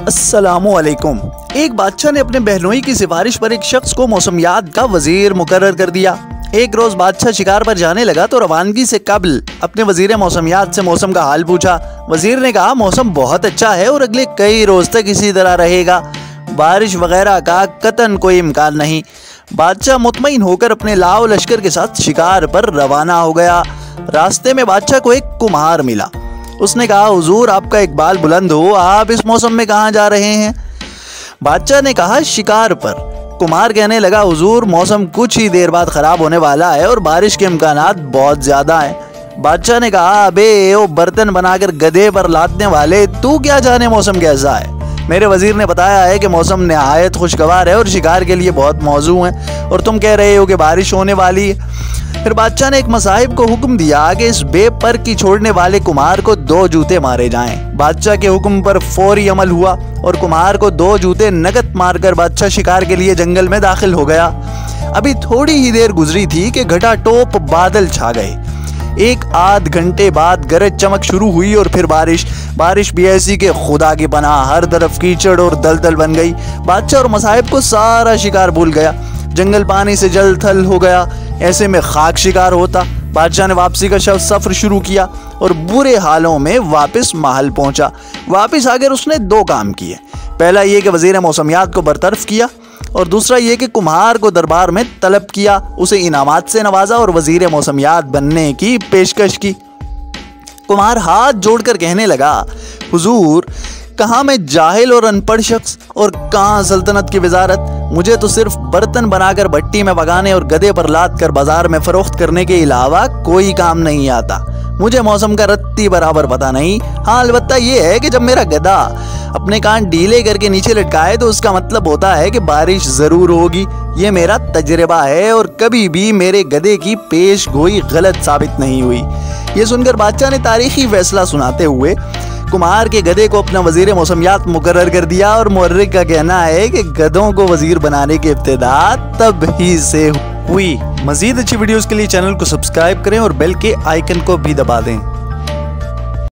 अस्सलामुअलैकुम। एक बादशाह ने अपने बहनोई की सिफारिश पर एक शख्स को मौसमियात का वजीर मुकर्रर कर दिया। एक रोज बादशाह शिकार पर जाने लगा तो रवानगी से कबल अपने वजीर मौसमियात से मौसम का हाल पूछा। वजीर ने कहा, मौसम बहुत अच्छा है और अगले कई रोज तक इसी तरह रहेगा, बारिश वगैरह का कतन कोई इम्कान नहीं। बादशाह मुतमईन होकर अपने लाओ लश्कर के साथ शिकार पर रवाना हो गया। रास्ते में बादशाह को एक कुम्हार मिला। उसने कहा, हुजूर आपका इकबाल बुलंद हो, आप इस मौसम में कहाँ जा रहे हैं? बादशाह ने कहा, शिकार पर। कुम्हार कहने लगा, हुजूर मौसम कुछ ही देर बाद खराब होने वाला है और बारिश के इम्कानात बहुत ज्यादा हैं। बादशाह ने कहा, अबे ओ बर्तन बनाकर गधे पर लादने वाले, तू क्या जाने मौसम कैसा है? मेरे वजीर ने बताया है कि मौसम निहायत खुशगवार है और शिकार के लिए बहुत मौजू है, और तुम कह रहे हो कि बारिश होने वाली है। फिर बादशाह ने एक मसाहिब को हुक्म दिया कि इस बेपर की छोड़ने वाले कुम्हार को 2 जूते मारे जाएं। बादशाह के हुक्म पर फौरी अमल हुआ और कुम्हार को 2 जूते नगद मारकर बादशाह शिकार के लिए जंगल में दाखिल हो गया। अभी थोड़ी ही देर गुजरी थी कि घटाटोप बादल छा गए। एक आध घंटे बाद गरज चमक शुरू हुई और फिर बारिश भी ऐसी कि खुदा की पनाह, हर तरफ कीचड़ और दलदल बन गई। बादशाह और मसाहिब को सारा शिकार भूल गया। जंगल पानी से जल थल हो गया। ऐसे में खाक शिकार होता। बादशाह ने वापसी का सफर शुरू किया और बुरे हालों में वापस महल पहुंचा। वापस आकर उसने 2 काम किए। पहला ये कि वजीर मौसमियात को बरतरफ किया और दूसरा ये कि कुम्हार को दरबार में तलब किया, उसे इनामात से नवाजा और वजीर मौसमियात बनने की पेशकश की। कुम्हार हाथ जोड़कर कहने लगा, हुजूर कहाँ मैं जाहिल और अनपढ़ शख्स और कहाँ सल्तनत की वजारत। मुझे तो सिर्फ बर्तन बनाकर भट्टी में पकाने और गधे पर लाद कर बाजार में फरोख्त करने के अलावा कोई काम नहीं आता। मुझे मौसम का रत्ती बराबर पता नहीं। हाँ, अलबत्ता ये है कि जब मेरा गधा अपने कान ढीले करके नीचे लटकाए तो उसका मतलब होता है कि बारिश जरूर होगी। ये मेरा तजर्बा है और कभी भी मेरे गधे की पेश गोई गलत साबित नहीं हुई। ये सुनकर बादशाह ने तारीखी फैसला सुनाते हुए कुम्हार के गधे को अपना वजीर मौसमियात मुकर्रर कर दिया और मुअर्रिख का कहना है कि गधों को वजीर बनाने की इब्तिदा तब ही से हुई। मजीद अच्छी वीडियोस के लिए चैनल को सब्सक्राइब करें और बेल के आइकन को भी दबा दें।